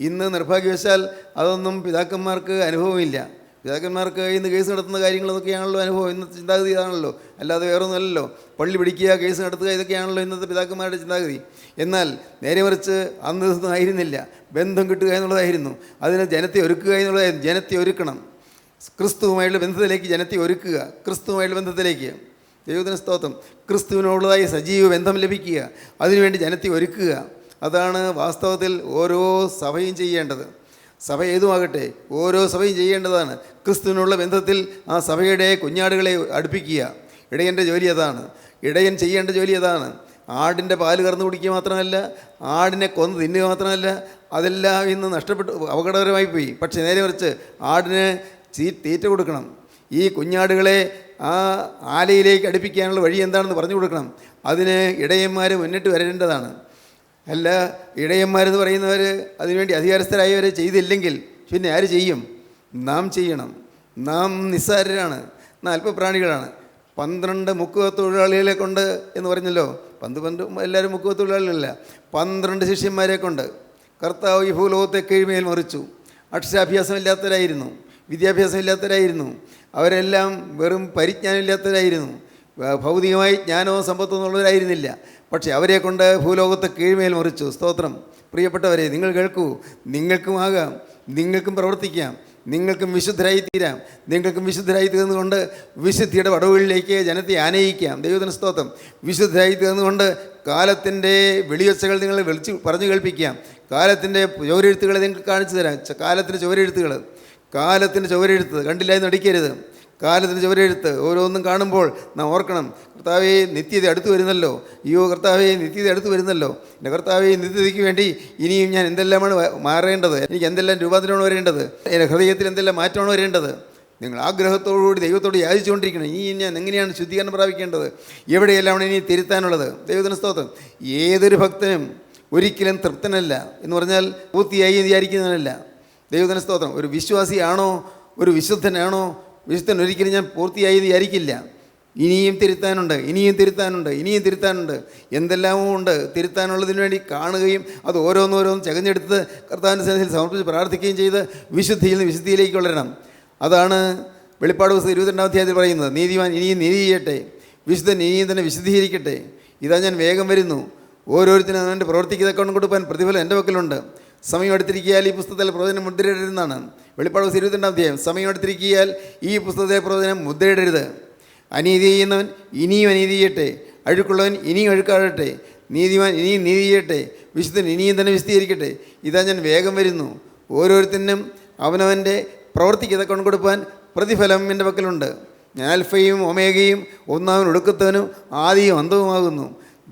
ഇന്ന് നിർഭാഗ്യവശാൽ അതൊന്നും പിതാക്കന്മാർക്ക് അനുഭവമില്ല. പിതാക്കന്മാർക്ക് ഇന്ന് കേസ് നടത്തുന്ന കാര്യങ്ങളൊക്കെയാണല്ലോ അനുഭവം. ഇന്നത്തെ ചിന്താഗതി ഇതാണല്ലോ, അല്ലാതെ വേറൊന്നുമല്ലല്ലോ. പള്ളി പിടിക്കുക, കേസ് നടത്തുക, ഇതൊക്കെയാണല്ലോ ഇന്നത്തെ പിതാക്കന്മാരുടെ ചിന്താഗതി. എന്നാൽ നേരെ മറിച്ച് അന്ന് ഇതൊന്നും ആയിരുന്നില്ല. ബന്ധം കിട്ടുക എന്നുള്ളതായിരുന്നു. അതിന് ജനത്തെ ഒരുക്കുക എന്നുള്ളതായിരുന്നു. ജനത്തെ ഒരുക്കണം, ക്രിസ്തുവുമായുള്ള ബന്ധത്തിലേക്ക് ജനത്തെ ഒരുക്കുക, ക്രിസ്തുവുമായുള്ള ബന്ധത്തിലേക്ക്. ദൈവത്തിന് സ്തോത്രം. ക്രിസ്തുവിനോടുള്ളതായി സജീവ ബന്ധം ലഭിക്കുക, അതിനുവേണ്ടി ജനത്തെ ഒരുക്കുക. അതാണ് വാസ്തവത്തിൽ ഓരോ സഭയും ചെയ്യേണ്ടത്. സഭ ഏതുമാകട്ടെ, ഓരോ സഭയും ചെയ്യേണ്ടതാണ്. ക്രിസ്തുവിനുള്ള ബന്ധത്തിൽ ആ സഭയുടെ കുഞ്ഞാടുകളെ അടുപ്പിക്കുക. ഇടയൻ്റെ ജോലി അതാണ്. ഇടയൻ ചെയ്യേണ്ട ജോലി അതാണ്. ആടിൻ്റെ പാല് കറന്നു കുടിക്കുക മാത്രമല്ല, ആടിനെ കൊന്ന് തിന്നുക മാത്രമല്ല, അതെല്ലാം ഇന്ന് നഷ്ടപ്പെട്ടു, അപകടകരമായി പോയി. പക്ഷേ നേരെ മറിച്ച് ആടിന് തീറ്റ കൊടുക്കണം. ഈ കുഞ്ഞാടുകളെ ആ ആലയിലേക്ക് അടുപ്പിക്കാനുള്ള വഴി എന്താണെന്ന് പറഞ്ഞു കൊടുക്കണം. അതിന് ഇടയന്മാർ മുന്നിട്ട് വരേണ്ടതാണ്. അല്ല, ഇടയന്മാരെന്ന് പറയുന്നവർ അതിനുവേണ്ടി അധികാരസ്ഥരായവരെ ചെയ്തില്ലെങ്കിൽ പിന്നെ ആര് ചെയ്യും? നാം ചെയ്യണം. നാം നിസ്സാരരാണ്, നാം അല്പപ്രാണികളാണ്. 12 മുക്കുവ തൊഴിലാളികളെ കൊണ്ട് എന്ന് പറഞ്ഞല്ലോ. 12 എല്ലാവരും മുക്കുവ തൊഴിലാളികളല്ല. 12 ശിഷ്യന്മാരെ കൊണ്ട് കർത്താവ് ഈ ഭൂലോകത്തെ കീഴ്മേൽ മറിച്ചു. അക്ഷരാഭ്യാസമില്ലാത്തവരായിരുന്നു, വിദ്യാഭ്യാസമില്ലാത്തവരായിരുന്നു. അവരെല്ലാം വെറും പരിജ്ഞാനമില്ലാത്തവരായിരുന്നു. ഭൗതികമായി ജ്ഞാനവും സമ്പത്തും എന്നുള്ളവരായിരുന്നില്ല. പക്ഷേ അവരെ കൊണ്ട് ഭൂലോകത്തെ കീഴ്മേൽ മറിച്ചു. സ്തോത്രം. പ്രിയപ്പെട്ടവരെ, നിങ്ങൾ കേൾക്കൂ. നിങ്ങൾക്കുമാകാം, നിങ്ങൾക്കും പ്രവർത്തിക്കാം, നിങ്ങൾക്കും വിശുദ്ധരായി തീരാം. നിങ്ങൾക്കും വിശുദ്ധരായി തീർന്നുകൊണ്ട് വിശുദ്ധിയുടെ വടവുകളിലേക്ക് ജനത്തെ ആനയിക്കാം. ദൈവത്തിന് സ്തോത്രം. വിശുദ്ധരായി തീർന്നുകൊണ്ട് കാലത്തിൻ്റെ വെളിയൊച്ചകൾ നിങ്ങൾ പറഞ്ഞു കേൾപ്പിക്കാം. കാലത്തിൻ്റെ ചുവരെഴുത്തുകളെ നിങ്ങൾക്ക് കാണിച്ചു തരാം. കാലത്തിൻ്റെ ചുവരെഴുത്തുകൾ, കാലത്തിൻ്റെ ചുവരെഴുത്ത് കണ്ടില്ല എന്ന് നടിക്കരുത്. കാലത്തിന് ചുവരെഴുത്ത് ഓരോന്നും കാണുമ്പോൾ നാം ഓർക്കണം, കർത്താവേ നിത്യത അടുത്ത് വരുന്നല്ലോ, അയ്യോ കർത്താവേ നിത്യത അടുത്ത് വരുന്നല്ലോ, എൻ്റെ കർത്താവേ നിത്യതയ്ക്ക് വേണ്ടി ഇനിയും ഞാൻ എന്തെല്ലാമാണ് മാറേണ്ടത്, എനിക്ക് എന്തെല്ലാം രൂപാന്തരമാണ് വരേണ്ടത്, എൻ്റെ ഹൃദയത്തിൽ എന്തെല്ലാം മാറ്റമാണ് വരേണ്ടത്. നിങ്ങൾ ആഗ്രഹത്തോടുകൂടി ദൈവത്തോട് യാചിച്ചുകൊണ്ടിരിക്കണം. ഇനി ഞാൻ എങ്ങനെയാണ് ശുദ്ധീകരണം പ്രാപിക്കേണ്ടത്, എവിടെയെല്ലാം ഇനി തിരുത്താനുള്ളത്. ദൈവത്തിന് സ്തോത്രം. ഏതൊരു ഭക്തനും ഒരിക്കലും തൃപ്തനല്ല എന്ന് പറഞ്ഞാൽ പൂർത്തിയായി വിചാരിക്കുന്നവനല്ല. ദൈവത്തിന് സ്തോത്രം. ഒരു വിശ്വാസിയാണോ, ഒരു വിശുദ്ധനാണോ, വിശുദ്ധൻ ഒരിക്കലും ഞാൻ പൂർത്തിയായി വിചാരിക്കില്ല. ഇനിയും തിരുത്താനുണ്ട്, ഇനിയും തിരുത്താനുണ്ട്, ഇനിയും തിരുത്താനുണ്ട്, എന്തെല്ലാമോ ഉണ്ട് തിരുത്താനുള്ളതിന് വേണ്ടി കാണുകയും അത് ഓരോന്നോരോന്ന് ചകഞ്ഞെടുത്ത് കർത്താവിൻ്റെ സന്നിധിയിൽ സമർപ്പിച്ച് പ്രാർത്ഥിക്കുകയും ചെയ്ത് വിശുദ്ധിയിൽ നിന്ന് വിശുദ്ധിയിലേക്ക് വളരണം. അതാണ് വെളിപ്പാട് പുസ്തകം 22-ാം അധ്യായത്തിൽ പറയുന്നത്. നീതിമാൻ ഇനിയും നീതി ചെയ്യട്ടെ, വിശുദ്ധൻ ഇനിയും തന്നെ വിശുദ്ധീകരിക്കട്ടെ. ഇതാ ഞാൻ വേഗം വരുന്നു, ഓരോരുത്തരും അവൻ്റെ പ്രവർത്തിക്ക് തക്കൊണ്ട് കൊടുക്കാൻ പ്രതിഫലം എൻ്റെ പക്കലുണ്ട്. സമയം എടുത്തിരിക്കിയാൽ ഈ പുസ്തകത്തിൽ പ്രവചനം മുദ്രയിടരുതെന്നാണ് വെളിപ്പാട് പുസ്തകം 22-ാം അധ്യായം. സമയം എടുത്തിരിക്കിയാൽ ഈ പുസ്തകത്തിലെ പ്രവചനം മുദ്രയിടരുത്. അനീതി ചെയ്യുന്നവൻ ഇനിയും അനീതി ചെയ്യട്ടെ, അഴുക്കുള്ളവൻ ഇനിയും അഴുക്കാടട്ടെ, നീതിമാൻ ഇനിയും നീതി ചെയ്യട്ടെ, വിശുദ്ധൻ ഇനിയും തന്നെ വിശദീകരിക്കട്ടെ. ഇതാ ഞാൻ വേഗം വരുന്നു, ഓരോരുത്തരും അവനവൻ്റെ പ്രവർത്തിക്ക് തക്കൊണ്ട് കൊടുക്കാൻ പ്രതിഫലം എൻ്റെ പക്കലുണ്ട്. ഞാൻ അൽഫയും ഒമേഗയും, ഒന്നാമൻ ഒടുക്കത്തവനും ആദിയും അന്തവുമാകുന്നു.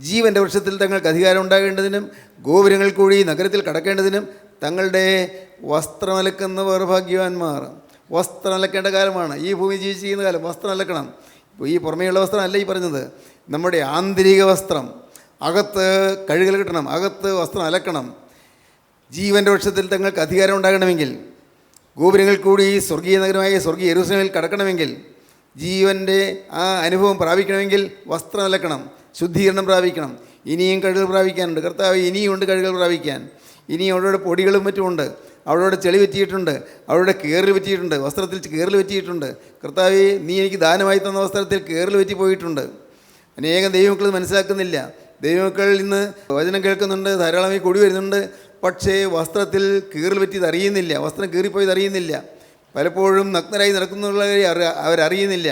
ജീവൻ്റെ വൃക്ഷത്തിൽ തങ്ങൾക്ക് അധികാരം ഉണ്ടാകേണ്ടതിനും ഗോപുരങ്ങൾ കൂടി നഗരത്തിൽ കടക്കേണ്ടതിനും തങ്ങളുടെ വസ്ത്രം അലക്കുന്നവർ ഭാഗ്യവാന്മാർ. വസ്ത്രം അലക്കേണ്ട കാലമാണ് ഈ ഭൂമി ജീവിച്ചിരിക്കുന്ന കാലം. വസ്ത്രം അലക്കണം. ഇപ്പോൾ ഈ പുറമേയുള്ള വസ്ത്രം അല്ല ഈ പറഞ്ഞത്, നമ്മുടെ ആന്തരിക വസ്ത്രം. അകത്ത് കഴുകൽ കിട്ടണം, അകത്ത് വസ്ത്രം അലക്കണം. ജീവൻ്റെ വൃക്ഷത്തിൽ തങ്ങൾക്ക് അധികാരം ഉണ്ടാകണമെങ്കിൽ, ഗോപുരങ്ങൾ കൂടി സ്വർഗീയ നഗരമായ സ്വർഗീയ യെരൂശലേമിൽ കടക്കണമെങ്കിൽ, ജീവൻ്റെ ആ അനുഭവം പ്രാപിക്കണമെങ്കിൽ വസ്ത്രം അലക്കണം, ശുദ്ധീകരണം പ്രാപിക്കണം. ഇനിയും കഴുകൽ പ്രാപിക്കാനുണ്ട്. കർത്താവ് ഇനിയുമുണ്ട് കഴുകൽ പ്രാപിക്കാൻ. ഇനിയും അവരുടെ പൊടികളും മറ്റുമുണ്ട്, അവരുടെ ചെളി പറ്റിയിട്ടുണ്ട്, അവരുടെ കയറിൽ പറ്റിയിട്ടുണ്ട്, വസ്ത്രത്തിൽ കയറിൽ പറ്റിയിട്ടുണ്ട്. കർത്താവേ, നീ എനിക്ക് ദാനമായി തന്ന വസ്ത്രത്തിൽ കയറിൽ പറ്റി പോയിട്ടുണ്ട്. അനേകം ദൈവമക്കൾ മനസ്സിലാക്കുന്നില്ല. ദൈവമക്കൾ ഇന്ന് വചനം കേൾക്കുന്നുണ്ട്, ധാരാളമായി കൂടി വരുന്നുണ്ട്, പക്ഷേ വസ്ത്രത്തിൽ കീറൽ പറ്റിയത് അറിയുന്നില്ല, വസ്ത്രം കീറിപ്പോയത് അറിയുന്നില്ല. പലപ്പോഴും നഗ്നരായി നടക്കുന്നുള്ളവരെ അവരറിയുന്നില്ല.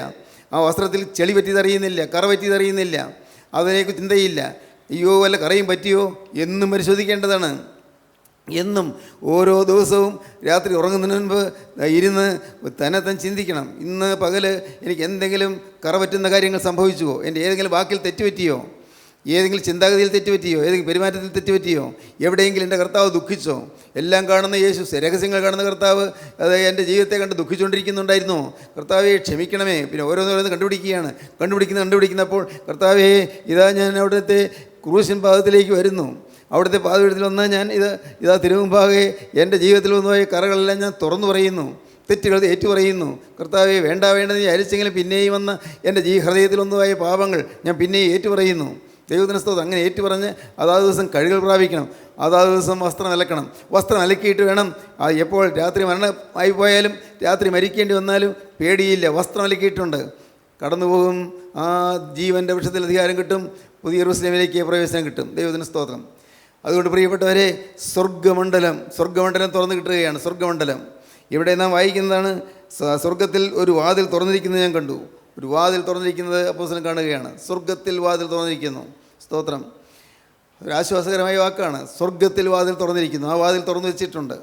ആ വസ്ത്രത്തിൽ ചെളി പറ്റിയത് അറിയുന്നില്ല, കറ പറ്റിയത് അറിയുന്നില്ല, അതിനേക്ക് ചിന്തയില്ല. അയ്യോ വല്ല കറയും പറ്റിയോ എന്നും പരിശോധിക്കേണ്ടതാണ്. എന്നും ഓരോ ദിവസവും രാത്രി ഉറങ്ങുന്നതിന് മുൻപ് ഇരുന്ന് തന്നെ ചിന്തിക്കണം. ഇന്ന് പകൽ എനിക്ക് എന്തെങ്കിലും കറ പറ്റുന്ന കാര്യങ്ങൾ സംഭവിച്ചുവോ, എൻ്റെ ഏതെങ്കിലും വാക്കിൽ തെറ്റുപറ്റിയോ, ഏതെങ്കിലും ചിന്താഗതിയിൽ തെറ്റുപറ്റിയോ, ഏതെങ്കിലും പെരുമാറ്റത്തിൽ തെറ്റുപറ്റിയോ, എവിടെയെങ്കിലും എൻ്റെ കർത്താവ് ദുഃഖിച്ചോ? എല്ലാം കാണുന്ന യേശു, രഹസ്യങ്ങൾ കാണുന്ന കർത്താവ് അത് എൻ്റെ ജീവിതത്തെ കണ്ട് ദുഃഖിച്ചുകൊണ്ടിരിക്കുന്നുണ്ടായിരുന്നോ? കർത്താവെ ക്ഷമിക്കണമേ. പിന്നെ ഓരോന്നോരോന്ന് കണ്ടുപിടിക്കുന്നപ്പോൾ കർത്താവേ, ഇതാ ഞാൻ അവിടുത്തെ ക്രൂശൻ പാദത്തിലേക്ക് വരുന്നു, അവിടുത്തെ പാദപീഠത്തിൽ വന്നാൽ ഞാൻ ഇതാ തിരുമുമ്പാകെ എൻ്റെ ജീവിതത്തിൽ വന്നുപോയ കറകളെല്ലാം ഞാൻ തുറന്നു പറയുന്നു, തെറ്റുകൾ ഏറ്റുപറയുന്നു. കർത്താവെ, വേണ്ടെന്ന് വിചാരിച്ചെങ്കിലും പിന്നെയും വന്ന് എൻ്റെ ഹൃദയത്തിൽ വന്നുപോയ പാപങ്ങൾ ഞാൻ പിന്നെയും ഏറ്റുപറയുന്നു. ദൈവത്തിന് സ്തോത്രം. അങ്ങനെ ഏറ്റുപറഞ്ഞ് അതാ ദിവസം കഴുകൽ പ്രാപിക്കണം, അതാ ദിവസം വസ്ത്രം അലക്കണം. വസ്ത്രം അലക്കിയിട്ട് വേണം, എപ്പോൾ രാത്രി മരണമായി പോയാലും രാത്രി മരിക്കേണ്ടി വന്നാലും പേടിയില്ല, വസ്ത്രം അലക്കിയിട്ടുണ്ട്. കടന്നുപോകും, ആ ജീവൻ്റെ വൃക്ഷത്തിൽ അധികാരം കിട്ടും, പുതിയ യെരൂശലേമിലേക്ക് പ്രവേശനം കിട്ടും. ദൈവത്തിന് സ്തോത്രം. അതുകൊണ്ട് പ്രിയപ്പെട്ടവരെ, സ്വർഗമണ്ഡലം തുറന്നു കിട്ടുകയാണ്. സ്വർഗമണ്ഡലം ഇവിടെ നാം വായിക്കുന്നതാണ്. സ്വർഗത്തിൽ ഒരു വാതിൽ തുറന്നിരിക്കുന്നത് ഞാൻ കണ്ടു. ഒരു വാതിൽ തുറന്നിരിക്കുന്നത് അപ്പോസ്തലൻ കാണുകയാണ്. സ്വർഗത്തിൽ വാതിൽ തുറന്നിരിക്കുന്നു. സ്തോത്രം. ഒരു ആശ്വാസകരമായ വാക്കാണ്. സ്വർഗത്തിൽ വാതിൽ തുറന്നിരിക്കുന്നു. ആ വാതിൽ തുറന്നു വെച്ചിട്ടുണ്ട്,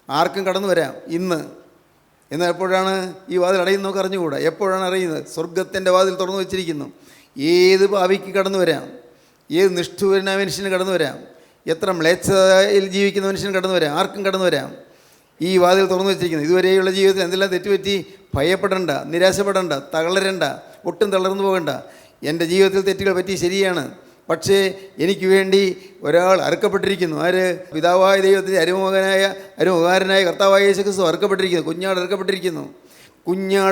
ആർക്കും കടന്നു വരാം ഇന്ന്. എന്നാൽ എപ്പോഴാണ് ഈ വാതിൽ അടയുന്നത് നമുക്ക് അറിഞ്ഞുകൂടാ. എപ്പോഴാണ് അറിയുന്നത്? സ്വർഗത്തിൻ്റെ വാതിൽ തുറന്നു വെച്ചിരിക്കുന്നു. ഏത് പാപിക്ക് കടന്നു വരാം, ഏത് നിഷ്ഠൂരനായ മനുഷ്യന് കടന്നു വരാം, എത്ര മ്ലേച്ഛതയിൽ ജീവിക്കുന്ന മനുഷ്യന് കടന്നു വരാം, ആർക്കും കടന്നു വരാം. ഈ വാതിൽ തുറന്നു വെച്ചിരിക്കുന്നു. ഇതുവരെയുള്ള ജീവിതത്തിൽ എന്തെല്ലാം തെറ്റുപറ്റി, ഭയപ്പെടേണ്ട, നിരാശപ്പെടേണ്ട, തളരേണ്ട, ഒട്ടും തളർന്നു പോകേണ്ട. എൻ്റെ ജീവിതത്തിൽ തെറ്റുകൾ പറ്റി ശരിയാണ്, പക്ഷേ എനിക്ക് വേണ്ടി ഒരാൾ അറുക്കപ്പെട്ടിരിക്കുന്നു. ആര്? പിതാവായ ദൈവത്തിൻ്റെ അരുമകാരനായ കർത്താവായ യേശു ക്രിസ്തു അറുക്കപ്പെട്ടിരിക്കുന്നു. കുഞ്ഞാട്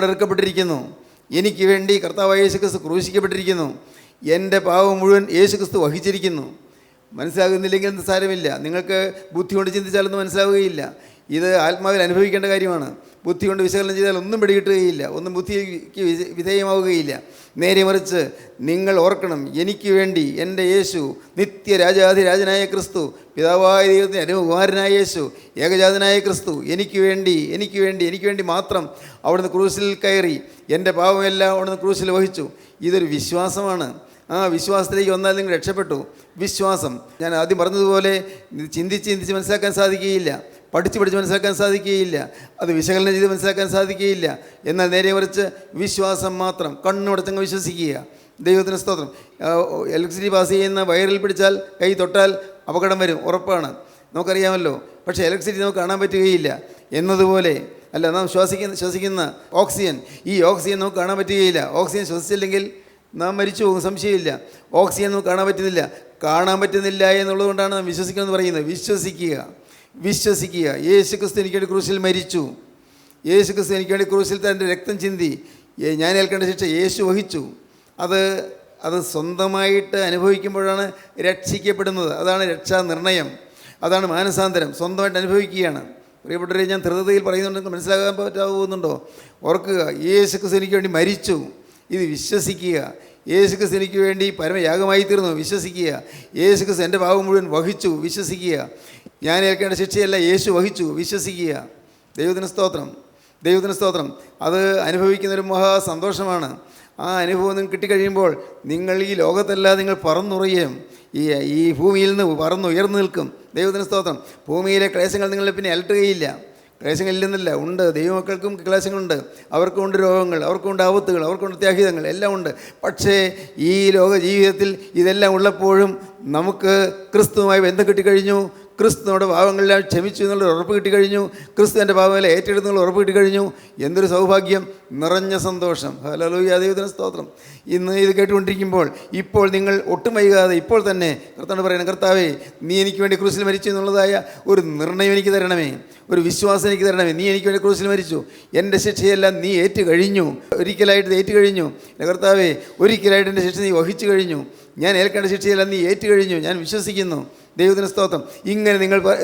അറുക്കപ്പെട്ടിരിക്കുന്നു. എനിക്ക് വേണ്ടി കർത്താവായ യേശു ക്രിസ്തു ക്രൂശിക്കപ്പെട്ടിരിക്കുന്നു. എൻ്റെ പാവം മുഴുവൻ യേശു ക്രിസ്തു വഹിച്ചിരിക്കുന്നു. മനസ്സിലാകുന്നില്ലെങ്കിൽ സാരമില്ല, നിങ്ങൾക്ക് ബുദ്ധി കൊണ്ട് ചിന്തിച്ചാലൊന്നും മനസ്സിലാവുകയില്ല. ഇത് ആത്മാവിൽ അനുഭവിക്കേണ്ട കാര്യമാണ്. ബുദ്ധി കൊണ്ട് വിശകലനം ചെയ്താൽ ഒന്നും പിടികിട്ടുകയില്ല, ഒന്നും ബുദ്ധിക്ക് വിധേയമാവുകയില്ല. നേരെ മറിച്ച് നിങ്ങൾ ഓർക്കണം, എനിക്ക് വേണ്ടി എൻ്റെ യേശു, നിത്യരാജാധിരാജനായ ക്രിസ്തു, പിതാവായ ദൈവത്തിൻ്റെ അനുകുമാരനായ യേശു, ഏകജാതനായ ക്രിസ്തു എനിക്ക് വേണ്ടി മാത്രം അവിടുന്ന് ക്രൂശിൽ കയറി എൻ്റെ പാപമെല്ലാം അവിടുന്ന് ക്രൂശിൽ വഹിച്ചു. ഇതൊരു വിശ്വാസമാണ്. ആ വിശ്വാസത്തിലേക്ക് വന്നാൽ നിങ്ങൾ രക്ഷപ്പെട്ടു. വിശ്വാസം, ഞാൻ ആദ്യം പറഞ്ഞതുപോലെ ചിന്തിച്ച് മനസ്സിലാക്കാൻ സാധിക്കുകയില്ല. പഠിച്ച് മനസ്സിലാക്കാൻ സാധിക്കുകയില്ല, അത് വിശകലനം ചെയ്ത് മനസ്സിലാക്കാൻ സാധിക്കുകയില്ല. എന്നാൽ നേരെ മറിച്ച് വിശ്വാസം മാത്രം, കണ്ണുടച്ചങ്ങ് വിശ്വസിക്കുക. ദൈവത്തിന് സ്തോത്രം. ഇലക്ട്രിസിറ്റി പാസ് ചെയ്യുന്ന വയറിൽ പിടിച്ചാൽ കൈ തൊട്ടാൽ അപകടം വരും, ഉറപ്പാണ്, നമുക്കറിയാമല്ലോ. പക്ഷേ ഇലക്ട്രിസിറ്റി നമുക്ക് കാണാൻ പറ്റുകയില്ല എന്നതുപോലെ അല്ല നാം ശ്വസിക്കുന്ന ഓക്സിജൻ, ഈ ഓക്സിജൻ നമുക്ക് കാണാൻ പറ്റുകയില്ല. ഓക്സിജൻ ശ്വസിച്ചില്ലെങ്കിൽ നാം മരിച്ചു പോകും, സംശയമില്ല. ഓക്സിജൻ നമുക്ക് കാണാൻ പറ്റുന്നില്ല എന്നുള്ളതുകൊണ്ടാണ് നാം വിശ്വസിക്കണമെന്ന് പറയുന്നത്. വിശ്വസിക്കുക. യേശു ക്രിസ്തു എനിക്ക് വേണ്ടി ക്രൂശിൽ മരിച്ചു. യേശു ക്രിസ്തു എനിക്ക് വേണ്ടി ക്രൂശിൽ തൻ്റെ രക്തം ചിന്തി. ഞാൻ ഏൽക്കേണ്ട ശിക്ഷ യേശു വഹിച്ചു. അത് സ്വന്തമായിട്ട് അനുഭവിക്കുമ്പോഴാണ് രക്ഷിക്കപ്പെടുന്നത്. അതാണ് രക്ഷാനിർണയം, അതാണ് മാനസാന്തരം. സ്വന്തമായിട്ട് അനുഭവിക്കുകയാണ്. പ്രിയപ്പെട്ടവരെ, ഞാൻ ധൃതയിൽ പറയുന്നുണ്ടെങ്കിൽ മനസ്സിലാക്കാൻ പറ്റാവുന്നുണ്ടോ? ഓർക്കുക, യേശു ക്രിസ്തു എനിക്ക് വേണ്ടി മരിച്ചു. ഇത് വിശ്വസിക്കുക. യേശു ക്രിസ്തു എനിക്ക് വേണ്ടി പരമയാഗമായി തീർന്നു, വിശ്വസിക്കുക. യേശു ക്രിസ്തു എൻ്റെ പാപം മുഴുവൻ വഹിച്ചു, വിശ്വസിക്കുക. ഞാൻ ഏൽക്കേണ്ട ശിക്ഷയല്ല, യേശു വഹിച്ചു, വിശ്വസിക്കുക. ദൈവത്തിന് സ്തോത്രം. അത് അനുഭവിക്കുന്നൊരു മഹാ സന്തോഷമാണ്. ആ അനുഭവം നിങ്ങൾക്ക് കിട്ടിക്കഴിയുമ്പോൾ നിങ്ങൾ ഈ ലോകത്തല്ല, നിങ്ങൾ പറന്നുറയും. ഈ ഭൂമിയിൽ നിന്ന് പറന്നുയർന്നു നിൽക്കും. ദൈവത്തിന് സ്തോത്രം. ഭൂമിയിലെ ക്ലേശങ്ങൾ നിങ്ങളെ പിന്നെ അലട്ടുകയില്ല. ക്ലേശങ്ങളില്ലെന്നല്ല, ഉണ്ട്. ദൈവമക്കൾക്കും ക്ലേശങ്ങളുണ്ട്, അവർക്കുണ്ട് രോഗങ്ങൾ, അവർക്കുണ്ട് ആപത്തുകൾ, അവർക്കുണ്ട് ത്യാഹിതങ്ങൾ, എല്ലാം ഉണ്ട്. പക്ഷേ ഈ ലോക ജീവിതത്തിൽ ഇതെല്ലാം ഉള്ളപ്പോഴും നമുക്ക് ക്രിസ്തുവുമായി ബന്ധം കിട്ടിക്കഴിഞ്ഞു. ക്രിസ്തുവിൻ്റെ പാപങ്ങളെല്ലാം ക്ഷമിച്ചു എന്നുള്ളൊരു ഉറപ്പ് കിട്ടിക്കഴിഞ്ഞു. ക്രിസ്തു എൻ്റെ പാപങ്ങളെ ഏറ്റെടുത്തുന്നുള്ള ഉറപ്പ് കിട്ടിക്കഴിഞ്ഞു. എന്തൊരു സൗഭാഗ്യം, നിറഞ്ഞ സന്തോഷം. ഹല്ലേലൂയ, ദൈവത്തിന് സ്തോത്രം. ഇന്ന് ഇത് കേട്ടുകൊണ്ടിരിക്കുമ്പോൾ ഇപ്പോൾ നിങ്ങൾ ഒട്ടും വൈകാതെ ഇപ്പോൾ തന്നെ കർത്താവ് പറയണം, കർത്താവേ, നീ എനിക്ക് വേണ്ടി ക്രൂശിൽ മരിച്ചു എന്നുള്ളതായ ഒരു നിർണയം എനിക്ക് തരണമേ, ഒരു വിശ്വാസം എനിക്ക് തരണമേ. നീ എനിക്ക് വേണ്ടി ക്രൂശിൽ മരിച്ചു, എൻ്റെ ശിക്ഷയെല്ലാം നീ ഏറ്റു കഴിഞ്ഞു, ഒരിക്കലായിട്ട് ഏറ്റു കഴിഞ്ഞു. കർത്താവേ, ഒരിക്കലായിട്ട് എൻ്റെ ശിക്ഷ നീ വഹിച്ചു കഴിഞ്ഞു. ഞാൻ ഏൽക്കേണ്ട ശിക്ഷയെല്ലാം നീ ഏറ്റു കഴിഞ്ഞു, ഞാൻ വിശ്വസിക്കുന്നു. ദൈവത്തിന് സ്തോത്രം. ഇങ്ങനെ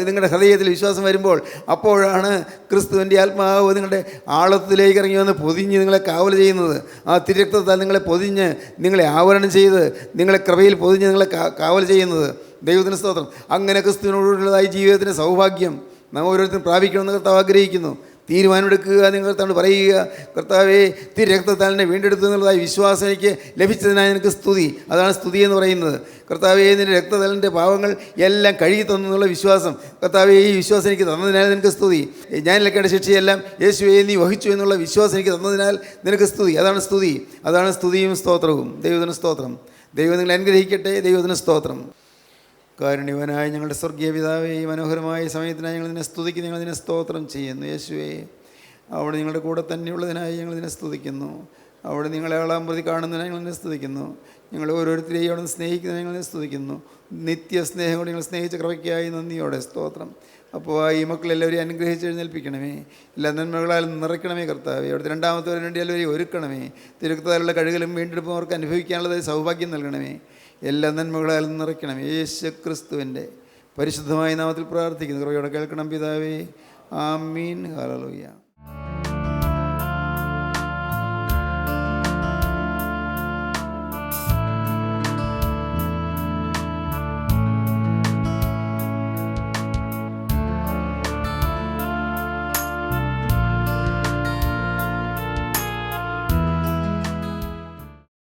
നിങ്ങളുടെ ഹൃദയത്തിൽ വിശ്വാസം വരുമ്പോൾ അപ്പോഴാണ് ക്രിസ്തുവിൻ്റെ ആത്മാവ് നിങ്ങളുടെ ആഴത്തിലേക്ക് ഇറങ്ങി വന്ന് പൊതിഞ്ഞ് നിങ്ങളെ കാവൽ ചെയ്യുന്നത്. ആ തിരക്തത്താൽ നിങ്ങളെ പൊതിഞ്ഞ്, നിങ്ങളെ ആവരണം ചെയ്ത്, നിങ്ങളെ കൃപയിൽ പൊതിഞ്ഞ് നിങ്ങളെ കാവൽ ചെയ്യുന്നത്. ദൈവത്തിന് സ്തോത്രം. അങ്ങനെ ക്രിസ്തുവിനോടുള്ളതായി ജീവിതത്തിൻ്റെ സൗഭാഗ്യം നാം ഓരോരുത്തരും പ്രാപിക്കണമെന്ന് കർത്താവ് ആഗ്രഹിക്കുന്നു. തീരുമാനമെടുക്കുക. നിങ്ങൾ കർത്താവിനോട് പറയുക, കർത്താവേ, തിരക്തത്താലിനെ വീണ്ടെടുത്തു എന്നുള്ളതായി വിശ്വാസം എനിക്ക് ലഭിച്ചതിനായി നിനക്ക് സ്തുതി. അതാണ് സ്തുതി എന്ന് പറയുന്നത്. കർത്താവേ, നിൻ്റെ രക്തത്താലിൻ്റെ പാവങ്ങൾ എല്ലാം കഴുകി തന്നു എന്നുള്ള വിശ്വാസം. കർത്താവേ, ഈ വിശ്വാസം എനിക്ക് തന്നതിനാൽ നിനക്ക് സ്തുതി. ഞാൻ ഏൽക്കേണ്ട ശിക്ഷയെല്ലാം യേശുവേ നീ വഹിച്ചു എന്നുള്ള വിശ്വാസം എനിക്ക് തന്നതിനാൽ നിനക്ക് സ്തുതി. അതാണ് സ്തുതിയും സ്തോത്രവും. ദൈവത്തിന് സ്തോത്രം. ദൈവം നിങ്ങളെ അനുഗ്രഹിക്കട്ടെ. ദൈവത്തിന് സ്തോത്രം. കാരുണ്യവനായ ഞങ്ങളുടെ സ്വർഗീയ പിതാവേ, ഈ മനോഹരമായ സമയത്തിനായി ഞങ്ങൾ ഇതിനെ സ്തുതിക്കുന്നു, ഞങ്ങൾ ഇതിനെ സ്തോത്രം ചെയ്യുന്നു. യേശുവേ, അവിടെ നിങ്ങളുടെ കൂടെ തന്നെയുള്ളതിനായി ഞങ്ങൾ ഇതിനെ സ്തുതിക്കുന്നു. അവിടെ നിങ്ങളെ ആളാം പ്രതി കാണുന്നതിനായി ഞങ്ങൾ ഇതിനെ സ്തുതിക്കുന്നു. ഞങ്ങൾ ഓരോരുത്തരെയും അവിടെ നിന്ന് സ്നേഹിക്കുന്നതിന് ഞങ്ങൾ ഇതിനെ സ്തുതിക്കുന്നു. നിത്യസ്നേഹം കൊണ്ട് ഞങ്ങൾ സ്നേഹിച്ച കൃപയ്ക്കായി നന്ദിയോടെ സ്തോത്രം. അപ്പോൾ ഈ മക്കളെല്ലാവരെയും അനുഗ്രഹിച്ച് എഴുന്നേൽപ്പിക്കണമേ, എല്ലാ നന്മകളാൽ നിറയ്ക്കണമേ കർത്താവേ. അവിടുത്തെ രണ്ടാമത്തവരെ വേണ്ടി എല്ലാവരെയും ഒരുക്കണമേ. തിരുക്കത്താലുള്ള കഴുകലും വീണ്ടെടുപ്പും അവർക്ക് അനുഭവിക്കാനുള്ളത് സൗഭാഗ്യം നൽകണമേ. എല്ലാ നന്മകളാൽ നിറയ്ക്കണം. യേശു ക്രിസ്തുവിൻ്റെ പരിശുദ്ധമായ നാമത്തിൽ പ്രാർത്ഥിക്കുന്നു. കൃപയോടെ കേൾക്കണം പിതാവേ. ആമീൻ. ഹല്ലേലൂയ.